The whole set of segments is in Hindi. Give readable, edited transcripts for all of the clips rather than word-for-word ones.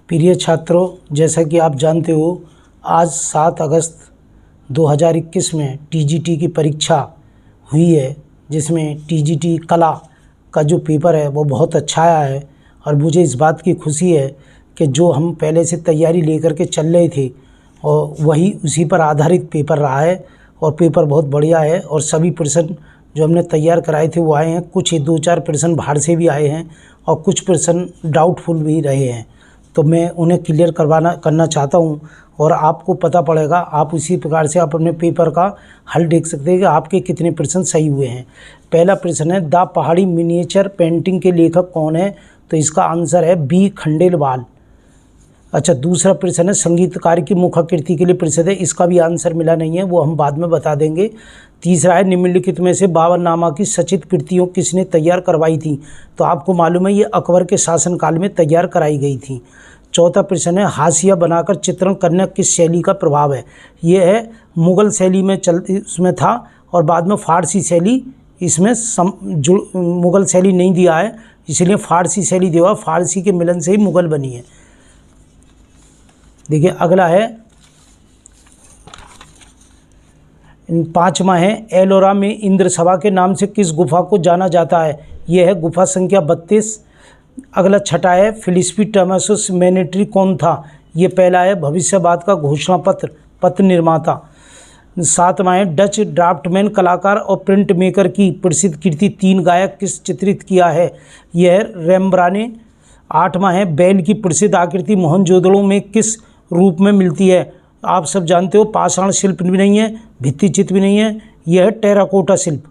प्रिय छात्रों, जैसा कि आप जानते हो, आज 7 अगस्त 2021 में टीजीटी की परीक्षा हुई है, जिसमें टीजीटी कला का जो पेपर है वो बहुत अच्छा आया है। और मुझे इस बात की खुशी है कि जो हम पहले से तैयारी लेकर के चल रहे थे और वही उसी पर आधारित पेपर रहा है और पेपर बहुत बढ़िया है। और सभी प्रश्न जो हमने तैयार कराए थे वो आए हैं। कुछ 2-4 प्रश्न बाहर से भी आए हैं और कुछ प्रश्न डाउटफुल भी रहे हैं, तो मैं उन्हें क्लियर करना चाहता हूं और आपको पता पड़ेगा। आप उसी प्रकार से आप अपने पेपर का हल देख सकते हैं कि आपके कितने प्रश्न सही हुए हैं। पहला प्रश्न है, द पहाड़ी मिनिएचर पेंटिंग के लेखक कौन है? तो इसका आंसर है बी खंडेलवाल। अच्छा, दूसरा प्रश्न है, संगीतकार की मुखाकृति के लिए प्रसिद्ध है। इसका भी आंसर मिला नहीं है, वो हम बाद में बता देंगे। तीसरा है, निम्नलिखित में से बाबरनामा की सचित्र कृतियों किसने तैयार करवाई थी? तो आपको मालूम है ये अकबर के शासनकाल में तैयार कराई गई थी। चौथा प्रश्न है, हाशिया बनाकर चित्रण करना किस शैली का प्रभाव है? ये है मुग़ल शैली में उसमें था और बाद में फ़ारसी शैली इसमें मुग़ल शैली नहीं दिया है, इसलिए फ़ारसी शैली दिया। फ़ारसी के मिलन से ही मुग़ल बनी है। देखिए अगला है, 5वां है, एलोरा में इंद्र सभा के नाम से किस गुफा को जाना जाता है? यह है गुफा संख्या 32। अगला छठा है, फिलिस्पी टॉमसस मैनेटरी कौन था? ये पहला है भविष्यवाद का घोषणा पत्र निर्माता। 7वां है, डच ड्राफ्टमैन कलाकार और प्रिंट मेकर की प्रसिद्ध कृति 3 गायक किस चित्रित किया है? यह है रेम्ब्रांड ने। 8वां है, बैल की प्रसिद्ध आकृति मोहनजोदड़ो में किस रूप में मिलती है? आप सब जानते हो, पाषाण शिल्प भी नहीं है, भित्ति चित्र भी नहीं है, यह है टेराकोटा शिल्प।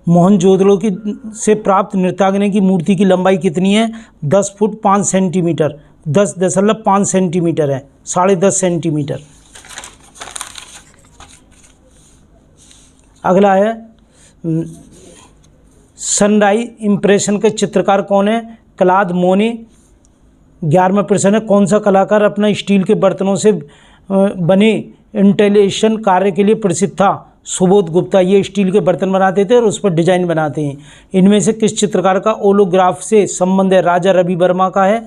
मोहनजोदड़ो की से प्राप्त नृत्यांगना की मूर्ति की लंबाई कितनी है? 10 फुट 5 सेंटीमीटर, 10.5 सेंटीमीटर है, 10.5 सेंटीमीटर। अगला है, सनराइज इम्प्रेशन के चित्रकार कौन है? क्लॉद मोने। 11वां प्रश्न है, कौन सा कलाकार अपना स्टील के बर्तनों से बने इंस्टॉलेशन कार्य के लिए प्रसिद्ध था? सुबोध गुप्ता। ये स्टील के बर्तन बनाते थे और उस पर डिजाइन बनाते हैं। इनमें से किस चित्रकार का ओलोग्राफ से संबंध है? राजा रवि वर्मा का है।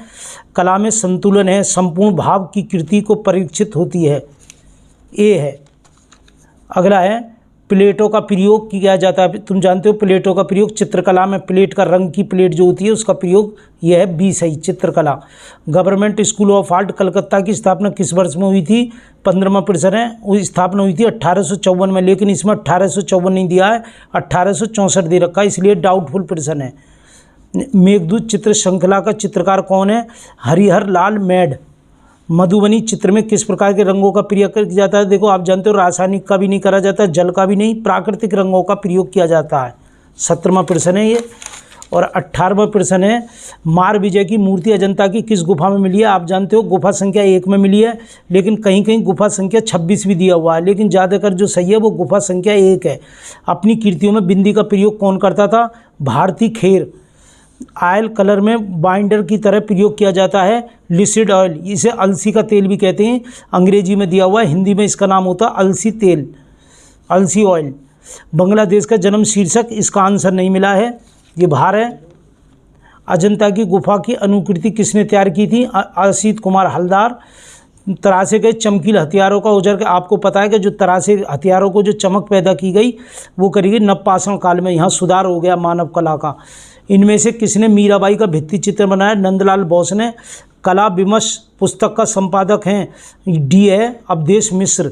कला में संतुलन है, संपूर्ण भाव की कृति को परीक्षित होती है, ए है। अगला है, प्लेटों का प्रयोग किया जाता है। तुम जानते हो प्लेटों का प्रयोग चित्रकला में, प्लेट का रंग की प्लेट जो होती है उसका प्रयोग, यह है बी सही, चित्रकला। Government school of art Calcutta की स्थापना किस वर्ष में हुई थी? 15वां प्रश्न है, वो स्थापना हुई थी 1854 में, लेकिन इसमें 1854 नहीं दिया है, 1864 दे रखा है, इसलिए डाउटफुल प्रश्न है। मेघदूत चित्र श्रृंखला का चित्रकार कौन है? हरिहर लाल मेड। मधुबनी चित्र में किस प्रकार के रंगों का प्रयोग किया जाता है? देखो आप जानते हो, रासायनिक का भी नहीं करा जाता, जल का भी नहीं, प्राकृतिक रंगों का प्रयोग किया जाता है। 17वां प्रश्न है ये। और 18वां प्रश्न है, मार विजय की मूर्ति अजंता की किस गुफा में मिली है? आप जानते हो गुफा संख्या 1 में मिली है, लेकिन कहीं कहीं गुफा संख्या 26 भी दिया हुआ है, लेकिन ज़्यादातर जो सही है वो गुफा संख्या 1 है। अपनी कृतियों में बिंदी का प्रयोग कौन करता था? भारती खेर। ऑयल कलर में बाइंडर की तरह प्रयोग किया जाता है लिसिड ऑयल, इसे अलसी का तेल भी कहते हैं। अंग्रेजी में दिया हुआ है, हिंदी में इसका नाम होता है अलसी तेल, अलसी ऑयल। बांग्लादेश का जन्म शीर्षक, इसका आंसर नहीं मिला है, ये बाहर है। अजंता की गुफा की अनुकृति किसने तैयार की थी? असित कुमार हलदार। तरासे गए चमकीले हथियारों का औजार, आपको पता है कि जो तरासे हथियारों को जो चमक पैदा की गई वो करी गई नवपाषाण काल में, यहाँ सुधार हो गया मानव कला का। इनमें से किसने मीराबाई का भित्ति चित्र बनाया? नंदलाल बोस ने। कला विमर्श पुस्तक का संपादक हैं, डी है अवधेश मिश्र।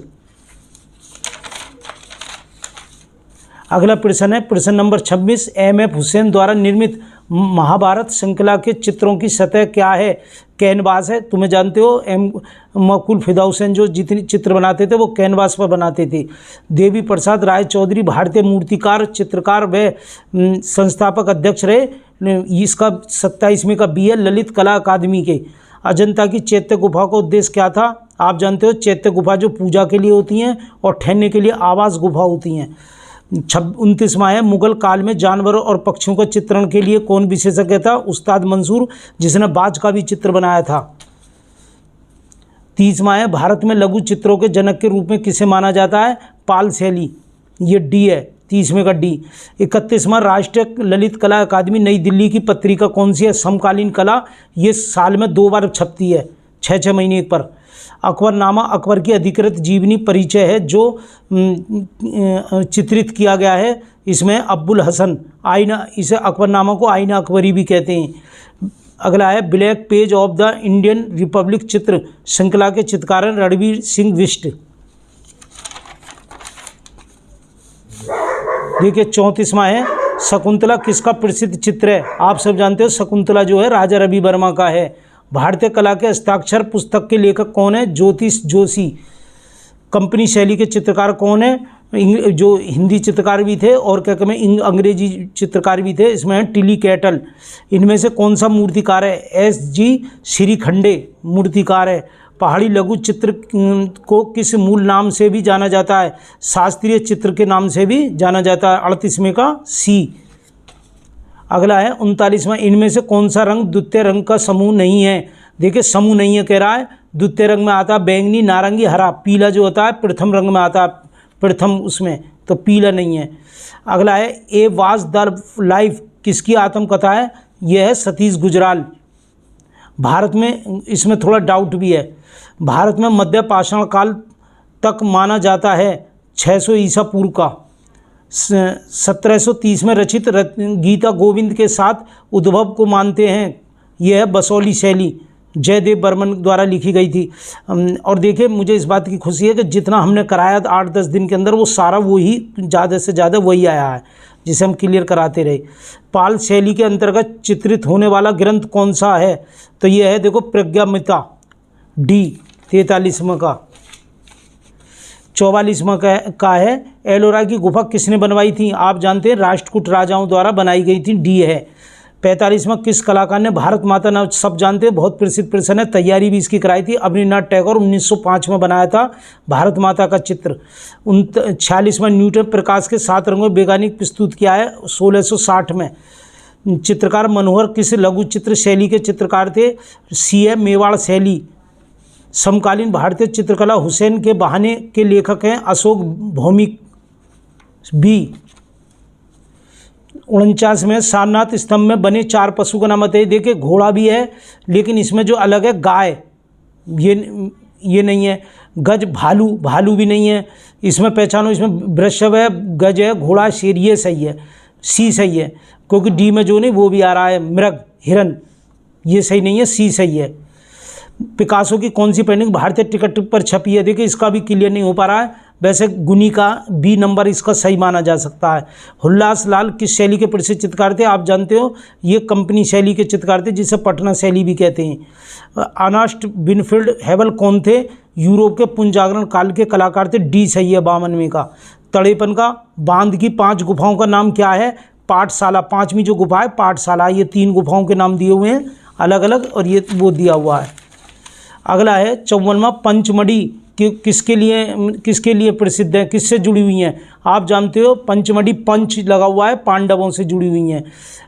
अगला प्रश्न है, प्रश्न नंबर 26, M.F. हुसैन द्वारा निर्मित महाभारत श्रृंखला के चित्रों की सतह क्या है? कैनवास है। तुम्हें जानते हो मकुल फिदा हुसैन जो जितने चित्र बनाते थे वो कैनवास पर बनाते थे। देवी प्रसाद राय चौधरी भारतीय मूर्तिकार, चित्रकार व संस्थापक अध्यक्ष रहे। इसका 27वें का बी है, ललित कला अकादमी के। अजंता की चैत्य गुफा का उद्देश्य क्या था? आप जानते हो चैत्य गुफा जो पूजा के लिए होती हैं और ठहरने के लिए आवास गुफा होती हैं। 29वां है, मुगल काल में जानवरों और पक्षियों का चित्रण के लिए कौन विशेषज्ञ था? उस्ताद मंसूर, जिसने बाज का भी चित्र बनाया था। 30वां है, भारत में लघु चित्रों के जनक के रूप में किसे माना जाता है? पाल शैली, ये डी है, 30वें का डी। 31वां, राष्ट्रीय ललित कला अकादमी नई दिल्ली की पत्रिका कौन सी है? समकालीन कला। ये साल में 2 बार छपती है, 6 महीने एक पर। अकबरनामा अकबर की अधिकृत जीवनी परिचय है जो चित्रित किया गया है। इसमें अब्बुल हसन आईना, इसे अकबरनामा को आईना अकबरी भी कहते हैं। अगला है black page of the Indian Republic चित्र श्रृंखला के चित्रकार रणवीर सिंह बिष्ट। देखिए 34वां है शकुंतला किसका प्रसिद्ध चित्र है। आप सब जानते हो शकुंतला जो है राजा रवि वर्मा का है। भारतीय कला के हस्ताक्षर पुस्तक के लेखक कौन है? ज्योतिष जोशी। कंपनी शैली के चित्रकार कौन है? जो हिंदी चित्रकार भी थे और क्या कहते हैं अंग्रेजी चित्रकार भी थे। इसमें है टिली कैटल। इनमें से कौन सा मूर्तिकार है? SG श्रीखंडे मूर्तिकार है। पहाड़ी लघु चित्र को किस मूल नाम से भी जाना जाता है? शास्त्रीय चित्र के नाम से भी जाना जाता है। 38वें का C। अगला है 39वां, इनमें से कौन सा रंग द्वितीय रंग का समूह नहीं है? देखिए समूह नहीं है कह रहा है। द्वितीय रंग में आता है बैंगनी, नारंगी, हरा। पीला जो होता है प्रथम रंग में आता है, प्रथम उसमें, तो पीला नहीं है। अगला है ए वाज द लाइफ किसकी आत्मकथा है? यह है सतीश गुजराल। भारत में इसमें थोड़ा डाउट भी है। भारत में मध्य पाषाण काल तक माना जाता है 600 ईसा पूर्व का। 1730 में रचित गीता गोविंद के साथ उद्भव को मानते हैं। यह है बसौली शैली, जयदेव बर्मन द्वारा लिखी गई थी। और देखिए मुझे इस बात की खुशी है कि जितना हमने कराया 8-10 दिन के अंदर वो सारा वही ज़्यादा से ज़्यादा वही आया है जिसे हम क्लियर कराते रहे। पाल शैली के अंतर्गत चित्रित होने वाला ग्रंथ कौन सा है? तो ये है देखो प्रज्ञामृता D 43वां का। 44वां का है एलोरा की गुफा किसने बनवाई थी? आप जानते हैं राष्ट्रकूट राजाओं द्वारा बनाई गई थी, D है। 45वां किस कलाकार ने भारत माता नाम सब जानते हैं बहुत प्रसिद्ध प्रश्न है, तैयारी भी इसकी कराई थी। अवनीनाथ टैगोर 1905 में बनाया था भारत माता का चित्र। 46वां न्यूटन प्रकाश के 7 रंगों में वैज्ञानिक प्रस्तुत किया है 1660 में। चित्रकार मनोहर किस लघु चित्र शैली के चित्रकार थे? C है मेवाड़ शैली। समकालीन भारतीय चित्रकला हुसैन के बहाने के लेखक हैं अशोक भौमिक B। 49 में सारनाथ स्तंभ में बने 4 पशु का नाम बताइए। देखिए घोड़ा भी है लेकिन इसमें जो अलग है गाय, ये नहीं है। गज भालू भी नहीं है। इसमें पहचानो, इसमें वृषभ है, गज है, घोड़ा, शेर, ये सही है। C सही है क्योंकि D में जो नहीं वो भी आ रहा है मृग, हिरन, ये सही नहीं है, C सही है। पिकासो की कौन सी पेंटिंग भारतीय टिकट पर छपी है? देखिए इसका भी क्लियर नहीं हो पा रहा है। वैसे गुनी का B नंबर इसका सही माना जा सकता है। हुल्लास लाल किस शैली के प्रसिद्ध चित्रकार थे? आप जानते हो ये कंपनी शैली के चित्रकार थे जिसे पटना शैली भी कहते हैं। अर्नेस्ट विनफील्ड हेवल कौन थे? यूरोप के पुनर्जागरण काल के कलाकार थे, D सही है 52वें का। तड़ेपन का बांध की 5 गुफाओं का नाम क्या है? पाठशाला। 5वीं जो गुफा है पाठशाला। ये 3 गुफाओं के नाम दिए हुए हैं अलग अलग और ये वो दिया हुआ है। अगला है 54वां पंचमढ़ी किसके लिए प्रसिद्ध है, किससे जुड़ी हुई हैं? आप जानते हो पंचमढ़ी पंच लगा हुआ है, पांडवों से जुड़ी हुई हैं।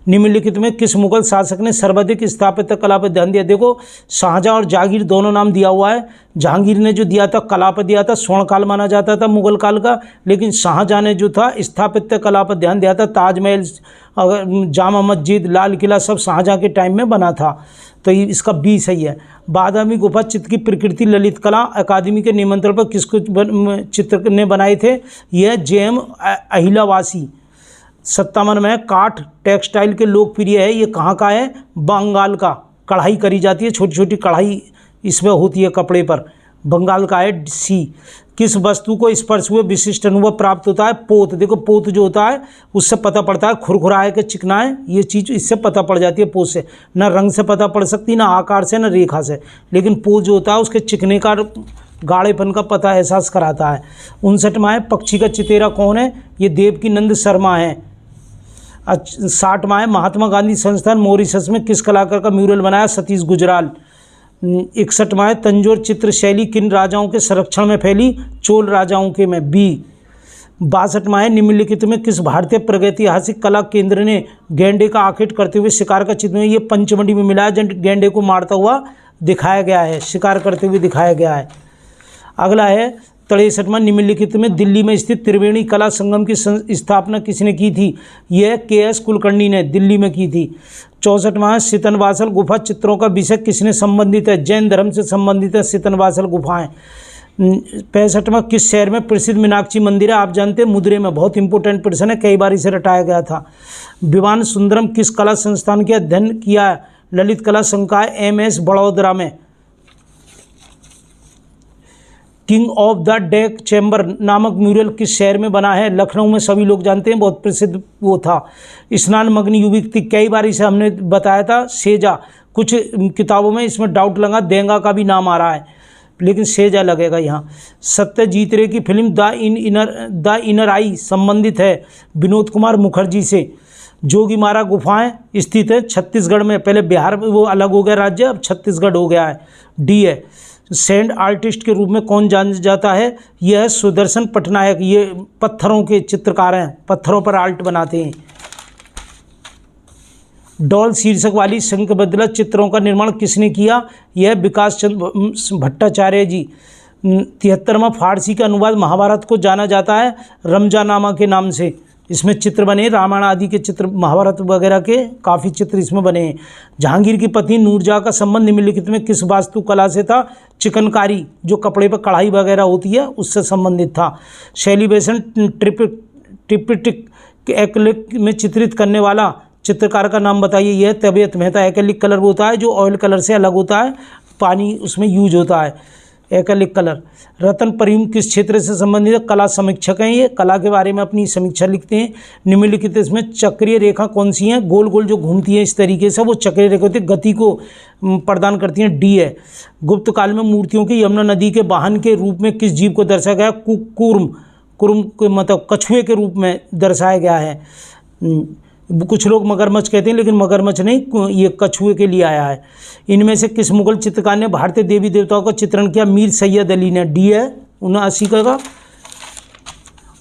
निम्नलिखित में किस मुगल शासक ने सर्वाधिक स्थापत्य कला पर ध्यान दिया? देखो शाहजहां और जहांगीर दोनों नाम दिया हुआ है। जहांगीर ने जो दिया था कला पर दिया था, स्वर्ण काल माना जाता था मुगल काल का, लेकिन शाहजहां ने जो था स्थापत्य कला पर ध्यान दिया था। ताजमहल, जामा मस्जिद, लाल किला सब शाहजहां के टाइम में बना था, तो इसका B सही है। बादामी गुफा चित्र की प्रकृति ललित कला अकादमी के निमंत्रण पर किसको चित्र ने बनाए थे? यह JM अहिलावासी। 57 में काठ टेक्सटाइल के लोकप्रिय है, ये कहाँ का है? बंगाल का। कढ़ाई करी जाती है, छोटी छोटी कढ़ाई इसमें होती है कपड़े पर, बंगाल का है C। किस वस्तु को स्पर्श हुए विशिष्ट अनुभव प्राप्त होता है? पोत। देखो पोत जो होता है उससे पता पड़ता है खुरखुरा है कि चिकना है, ये चीज़ इससे पता पड़ जाती है पोत से। ना रंग से पता पड़ सकती, ना आकार से, ना रेखा से, लेकिन पोत जो होता है उसके चिकने का गाढ़ेपन का पता एहसास कराता है। 59वां है पक्षी का चितेरा कौन है? ये देवकीनंद शर्मा है। 60वां है महात्मा गांधी संस्थान मॉरिशस में किस कलाकार का म्यूरल बनाया? सतीश गुजराल। 61वां है तंजौर चित्र शैली किन राजाओं के संरक्षण में फैली? चोल राजाओं के में, B। 62वां है निम्नलिखित में किस भारतीय प्रागैतिहासिक कला केंद्र ने गैंडे का आखेट करते हुए शिकार का चित्र? ये पंचमढ़ी में मिला है, जब गैंडे को मारता हुआ दिखाया गया है, शिकार करते हुए दिखाया गया है। अगला है 63वां निम्नलिखित में दिल्ली में स्थित त्रिवेणी कला संगम की स्थापना किसने की थी? यह के.एस. कुलकर्णी ने दिल्ली में की थी। 64वां सितनवासल गुफा चित्रों का विषय किसने संबंधित है? जैन धर्म से संबंधित है सितनवासल गुफाएं। 65वां किस शहर में प्रसिद्ध मीनाक्षी मंदिर है? आप जानते हैं मदुरै में। बहुत इंपॉर्टेंट प्रश्न है, कई बार इसे रटाया गया था। विवान सुंदरम किस कला संस्थान के अध्ययन किया है? ललित कला संकाय MS बड़ौदरा में। King of the deck chamber नामक म्यूरल किस शहर में बना है? लखनऊ में। सभी लोग जानते हैं, बहुत प्रसिद्ध वो था। स्नान मग्न युवती, कई बार इसे हमने बताया था, सेजा। कुछ किताबों में इसमें डाउट लगा, देंगा का भी नाम आ रहा है, लेकिन सेजा लगेगा यहाँ। सत्यजीत रे की फिल्म द इनर आई संबंधित है विनोद कुमार मुखर्जी से। जोगीमारा गुफाएं स्थित है छत्तीसगढ़ में। पहले बिहार में वो अलग हो गया राज्य, अब छत्तीसगढ़ हो गया है। डी है। सैंड आर्टिस्ट के रूप में कौन जाना जाता है? यह है सुदर्शन पटनायक। ये पत्थरों के चित्रकार हैं, पत्थरों पर आर्ट बनाते हैं। डॉल शीर्षक वाली शंखबदला चित्रों का निर्माण किसने किया? यह विकास चंद्र भट्टाचार्य जी। 73वां फारसी का अनुवाद महाभारत को जाना जाता है रमजानामा के नाम से। इसमें चित्र बने, रामायण आदि के चित्र, महाभारत वगैरह के काफ़ी चित्र इसमें बने हैं। जहांगीर की पत्नी नूरजहाँ का संबंध निम्नलिखित में किस वास्तुकला से था? चिकनकारी, जो कपड़े पर कढ़ाई वगैरह होती है, उससे संबंधित था। सेलिब्रेशन ट्रिप्टिक एक्रिलिक में चित्रित करने वाला चित्रकार का नाम बताइए। यह तबीयत मेहता। एक्रिलिक कलर वो होता है जो ऑयल कलर से अलग होता है, पानी उसमें यूज होता है, एक्रिलिक कलर। रतन परिम किस क्षेत्र से संबंधित है? कला समीक्षक हैं ये, कला के बारे में अपनी समीक्षा लिखते हैं। निम्नलिखित इसमें चक्रीय रेखा कौन सी हैं? गोल गोल जो घूमती हैं इस तरीके से, वो चक्रीय रेखा होती है, गति को प्रदान करती हैं। डी है। गुप्त काल में मूर्तियों की यमुना नदी के वाहन के रूप में किस जीव को दर्शाया गया? कुर्म के मतलब कछुए के रूप में दर्शाया गया है। कुछ लोग मगरमच्छ कहते हैं, लेकिन मगरमच्छ नहीं, ये कछुए के लिए आया है। इनमें से किस मुगल चित्रकार ने भारतीय देवी देवताओं का चित्रण किया? मीर सैयद अली ने। डी है 79 का।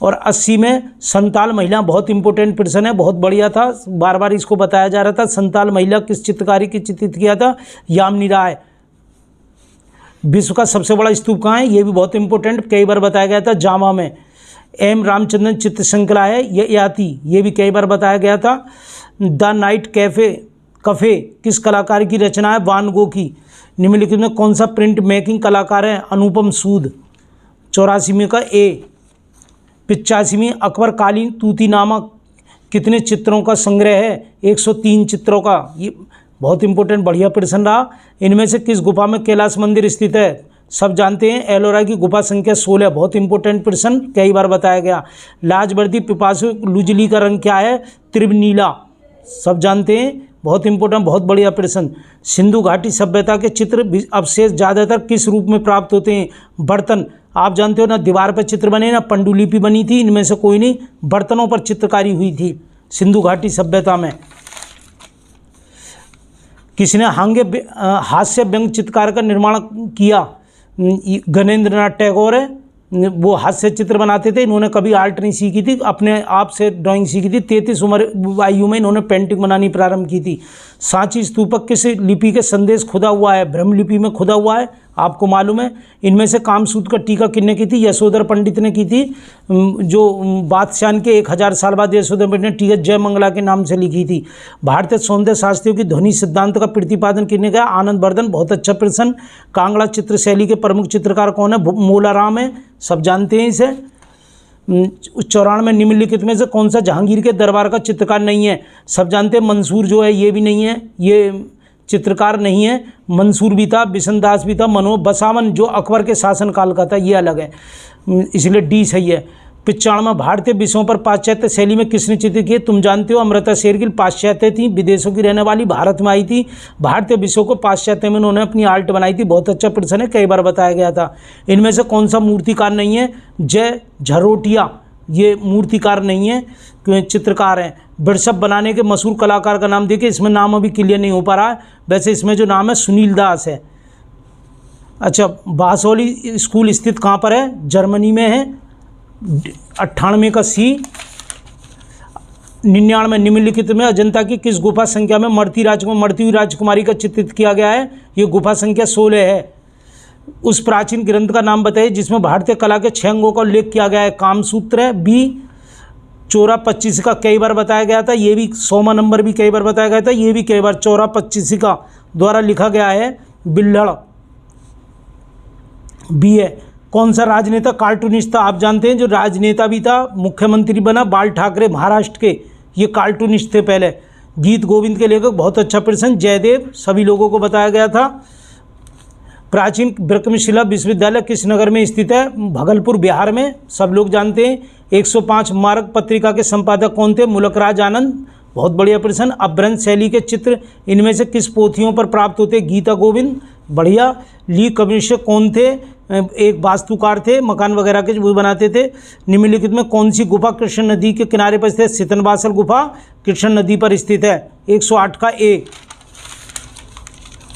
और 80 में संताल महिला, बहुत इंपॉर्टेंट प्रश्न है, बहुत बढ़िया था, बार बार इसको बताया जा रहा था। संताल महिला किस चित्रकारी की चित्रित किया था? यामिनी राय। विश्व का सबसे बड़ा स्तूप कहाँ है? ये भी बहुत इंपॉर्टेंट, कई बार बताया गया था, जामा में। एम रामचंद्रन चित्र श्रृंखला है, ये याति, ये भी कई बार बताया गया था। द नाइट कफे किस कलाकार की रचना है? वान गो की। निम्नलिखित में कौन सा प्रिंट मेकिंग कलाकार है? अनुपम सूद। 84वें का ए। 85वीं अकबर कालीन तूतीनामा कितने चित्रों का संग्रह है? 103 चित्रों का। ये बहुत इंपॉर्टेंट, बढ़िया प्रश्न रहा। इनमें से किस गुफा में कैलाश मंदिर स्थित है? सब जानते हैं, एलोरा की गुफा संख्या 16। बहुत इंपॉर्टेंट प्रश्न, कई बार बताया गया। लाजवर्दी पिपासु लुजली का रंग क्या है? त्रिवनीला। सब जानते हैं, बहुत इंपॉर्टेंट, बहुत बढ़िया प्रश्न। सिंधु घाटी सभ्यता के चित्र अवशेष ज़्यादातर किस रूप में प्राप्त होते हैं? बर्तन। आप जानते हो ना, दीवार पर चित्र बने ना पंडुलिपि बनी थी, इनमें से कोई नहीं, बर्तनों पर चित्रकारी हुई थी सिंधु घाटी सभ्यता में। किसने हास्य व्यंग चित्रकार का निर्माण किया? गणेंद्र नाथ टैगोर है, वो हास्य चित्र बनाते थे। इन्होंने कभी आर्ट नहीं सीखी थी, अपने आप से ड्राइंग सीखी थी। 33 उम्र आयु में इन्होंने पेंटिंग बनानी प्रारंभ की थी। सांची स्तूपक किस लिपि के संदेश खुदा हुआ है? ब्रह्म लिपि में खुदा हुआ है, आपको मालूम है। इनमें से कामसूत्र का टीका किसने की थी? यशोधर पंडित ने की थी। जो बादशाह के 1000 साल बाद यशोधर पंडित ने टीका जय मंगला के नाम से लिखी थी। भारतीय सौंदर्य शास्त्रियों की ध्वनि सिद्धांत का प्रतिपादन किसने किया? आनंद वर्धन। बहुत अच्छा प्रश्न। कांगड़ा चित्र शैली के प्रमुख चित्रकार कौन है? मोलाराम है, सब जानते हैं इसे। 94 निम्नलिखित में से कौन सा जहांगीर के दरबार का चित्रकार नहीं है? सब जानते हैं, मंसूर जो है ये भी नहीं है, ये चित्रकार नहीं है। मंसूर भी था, बिशनदास भी था, बसावन जो अकबर के शासनकाल का था, ये अलग है, इसलिए डी सही है। 95 भारतीय विषयों पर पाश्चात्य शैली में किसने चित्र किए? तुम जानते हो, अमृता शेरगिल पाश्चात्य थी, विदेशों की रहने वाली, भारत में आई थी। भारतीय विषयों को पाश्चात्य में उन्होंने अपनी आर्ट बनाई थी। बहुत अच्छा प्रश्न है, कई बार बताया गया था। इनमें से कौन सा मूर्तिकार नहीं है? जय झरोटिया, ये मूर्तिकार नहीं है, चित्रकार हैं। वृषभ बनाने के मशहूर कलाकार का नाम देखिए, इसमें नाम अभी क्लियर नहीं हो पा रहा है, वैसे इसमें जो नाम है सुनील दास है। अच्छा, बासोली स्कूल स्थित कहाँ पर है? जर्मनी में है। 98 का सी। 99 निम्नलिखित में अजंता की किस गुफा संख्या में मरती हुई राजकुमारी का चित्रित किया गया है? ये गुफा संख्या 16 है। उस प्राचीन ग्रंथ का नाम बताइए जिसमें भारतीय कला के 6 अंगों का उल्लेख किया गया है। कामसूत्र है। बी चौरा 25 का कई बार बताया गया था, ये भी 100वां नंबर भी कई बार बताया गया था, ये भी कई बार चौरा 25 का द्वारा लिखा गया है। बिल्हड़ बी है। कौन सा राजनेता कार्टूनिस्ट था? आप जानते हैं जो राजनेता भी था, मुख्यमंत्री बना, बाल ठाकरे महाराष्ट्र के, ये कार्टूनिस्ट थे पहले। गीत गोविंद के लेखक, बहुत अच्छा प्रश्न, जयदेव, सभी लोगों को बताया गया था। प्राचीन ब्रह्मशिला विश्वविद्यालय किस नगर में स्थित है? भागलपुर बिहार में, सब लोग जानते हैं। 105 मार्ग पत्रिका के संपादक कौन थे? मुलकराज आनंद, बहुत बढ़िया प्रश्न। अपभ्रंश शैली के चित्र इनमें से किस पोथियों पर प्राप्त होते? गीता गोविंद, बढ़िया। ली कॉर्ब्यूसियर कौन थे? एक वास्तुकार थे, मकान वगैरह के वो बनाते थे। निम्नलिखित में कौन सी गुफा कृष्ण नदी के किनारे पर स्थित है? सितनवासल गुफा कृष्ण नदी पर स्थित है। 108 का ए।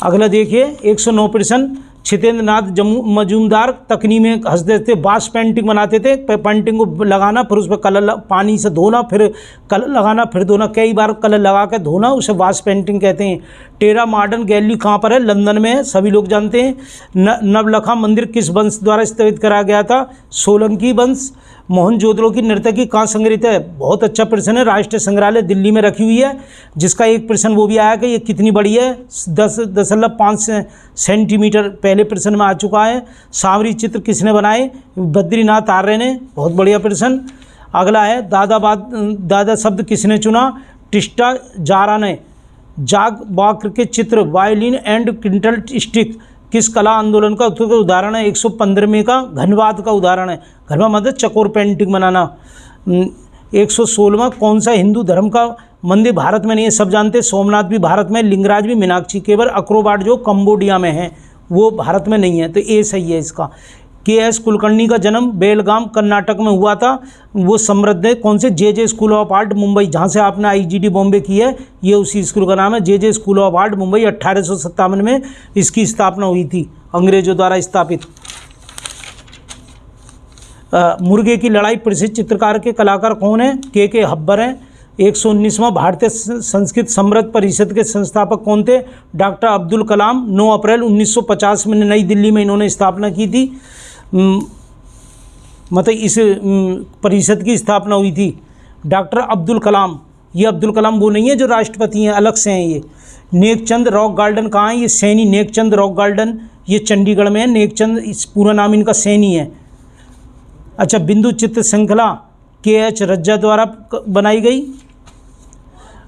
अगला देखिए 109 प्रश्न। छितेंद्र नाथ मजूमदार तकनी में हंसते थे, बांस पेंटिंग बनाते थे। पेंटिंग को लगाना, फिर उस पर कलर पानी से धोना, फिर कलर लगाना, फिर धोना, कई बार कलर लगा कर धोना, उसे बांस पेंटिंग कहते हैं। टेरा मॉडर्न गैलरी कहाँ पर है? लंदन में है, सभी लोग जानते हैं। नवलखा मंदिर किस वंश द्वारा स्थापित करा गया था? सोलंकी वंश। मोहनजोदड़ो की नर्तकी कहाँ संग्रहित है? बहुत अच्छा प्रश्न है, राष्ट्रीय संग्रहालय दिल्ली में रखी हुई है, जिसका एक प्रश्न वो भी आया कि ये कितनी बड़ी है? 10.5 सेंटीमीटर पहले प्रश्न में आ चुका है। सांवरी चित्र किसने बनाए? बद्रीनाथ आर्य ने, बहुत बढ़िया प्रश्न। अगला है दादा शब्द किसने चुना? टिस्टा जारा ने। जाग बाक्र के चित्र वायलिन एंड क्विंटल स्टिक किस कला आंदोलन का उदाहरण है? 115वें का घनवाद का उदाहरण है। घनवाद मतलब चकोर पेंटिंग बनाना। 116वां कौन सा हिंदू धर्म का मंदिर भारत में नहीं है? सब जानते हैं, सोमनाथ भी भारत में, लिंगराज भी, मीनाक्षी, केवल अक्रोबाट जो कंबोडिया में है वो भारत में नहीं है, तो ए सही है इसका। के.एस. कुलकर्णी का जन्म बेलगाम कर्नाटक में हुआ था। वो समृद्ध है कौन से? जे स्कूल ऑफ आर्ट मुंबई, जहाँ से आपने IGD बॉम्बे की है, ये उसी स्कूल का नाम है, जे स्कूल ऑफ आर्ट मुंबई। 1857 में इसकी स्थापना हुई थी, अंग्रेजों द्वारा स्थापित। मुर्गे की लड़ाई प्रसिद्ध चित्रकार के कलाकार कौन है? के हब्बर हैं। 119वां भारतीय संस्कृत समृद्ध परिषद के संस्थापक कौन थे? डॉक्टर अब्दुल कलाम। 9 अप्रैल 1950 में नई दिल्ली में इन्होंने स्थापना की थी, मतलब इस परिषद की स्थापना हुई थी। डॉक्टर अब्दुल कलाम, ये अब्दुल कलाम वो नहीं है जो राष्ट्रपति हैं, अलग से हैं ये। नेकचंद रॉक गार्डन कहाँ है? ये सैनी नेकचंद रॉक गार्डन, ये चंडीगढ़ में है। नेकचंद इस पूरा नाम इनका सैनी है। अच्छा, बिंदु चित्र श्रृंखला के.एच. रज्जा द्वारा बनाई गई।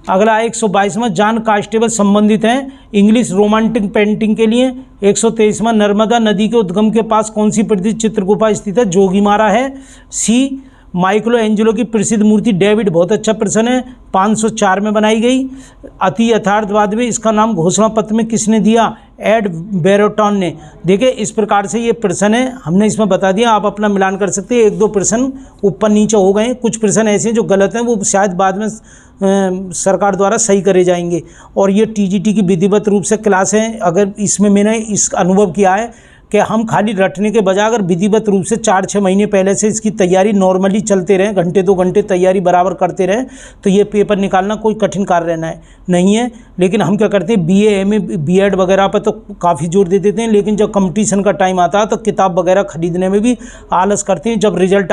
अगला 122वां जॉन कांस्टेबल संबंधित हैं इंग्लिश रोमांटिक पेंटिंग के लिए। 123वां नर्मदा नदी के उद्गम के पास कौन सी प्रसिद्ध चित्र गुफा स्थित है? जोगीमारा है। सी माइकलो एंजेलो की प्रसिद्ध मूर्ति डेविड, बहुत अच्छा प्रश्न है, 504 में बनाई गई। अति यथार्थवाद में इसका नाम घोषणा पत्र में किसने दिया? एड बेरोटॉन ने। देखिए इस प्रकार से ये प्रश्न है, हमने इसमें बता दिया, आप अपना मिलान कर सकते हैं। 1-2 प्रश्न ऊपर नीचे हो गए, कुछ प्रश्न ऐसे हैं जो गलत हैं, वो शायद बाद में सरकार द्वारा सही करे जाएंगे। और ये TGT की विधिवत रूप से क्लास है। अगर इसमें मैंने इस अनुभव किया है कि हम खाली रटने के बजाय अगर विधिवत रूप से 4-6 महीने पहले से इसकी तैयारी नॉर्मली चलते रहें, घंटे 2 घंटे तैयारी बराबर करते रहें, तो ये पेपर निकालना कोई कठिन कार्य नहीं है। लेकिन हम क्या करते हैं, BA MA B.Ed वगैरह पर तो काफ़ी जोर दे देते हैं, लेकिन जब कंपटीशन का टाइम आता है तो किताब वगैरह खरीदने में भी आलस करते हैं। जब रिजल्ट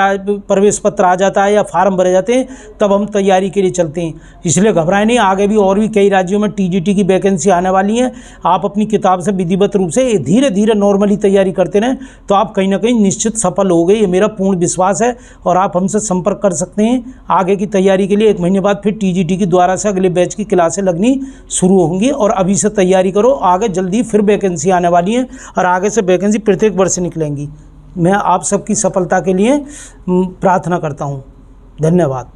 प्रवेश पत्र आ जाता है या फार्म भरे जाते हैं तब हम तैयारी के लिए चलते हैं। इसलिए घबराएं नहीं, आगे भी और भी कई राज्यों में TGT की वैकेंसी आने वाली है। आप अपनी किताब से विधिवत रूप से धीरे धीरे नॉर्मली तैयारी करते रहें तो आप कहीं ना कहीं निश्चित सफल हो गए, ये मेरा पूर्ण विश्वास है। और आप हमसे संपर्क कर सकते हैं आगे की तैयारी के लिए। 1 महीने बाद फिर TGT की द्वारा से अगले बैच की क्लासें लगनी शुरू होंगी और अभी से तैयारी करो, आगे जल्दी फिर वैकेंसी आने वाली है और आगे से वैकेंसी प्रत्येक वर्ष निकलेंगी। मैं आप सबकी सफलता के लिए प्रार्थना करता हूँ। धन्यवाद।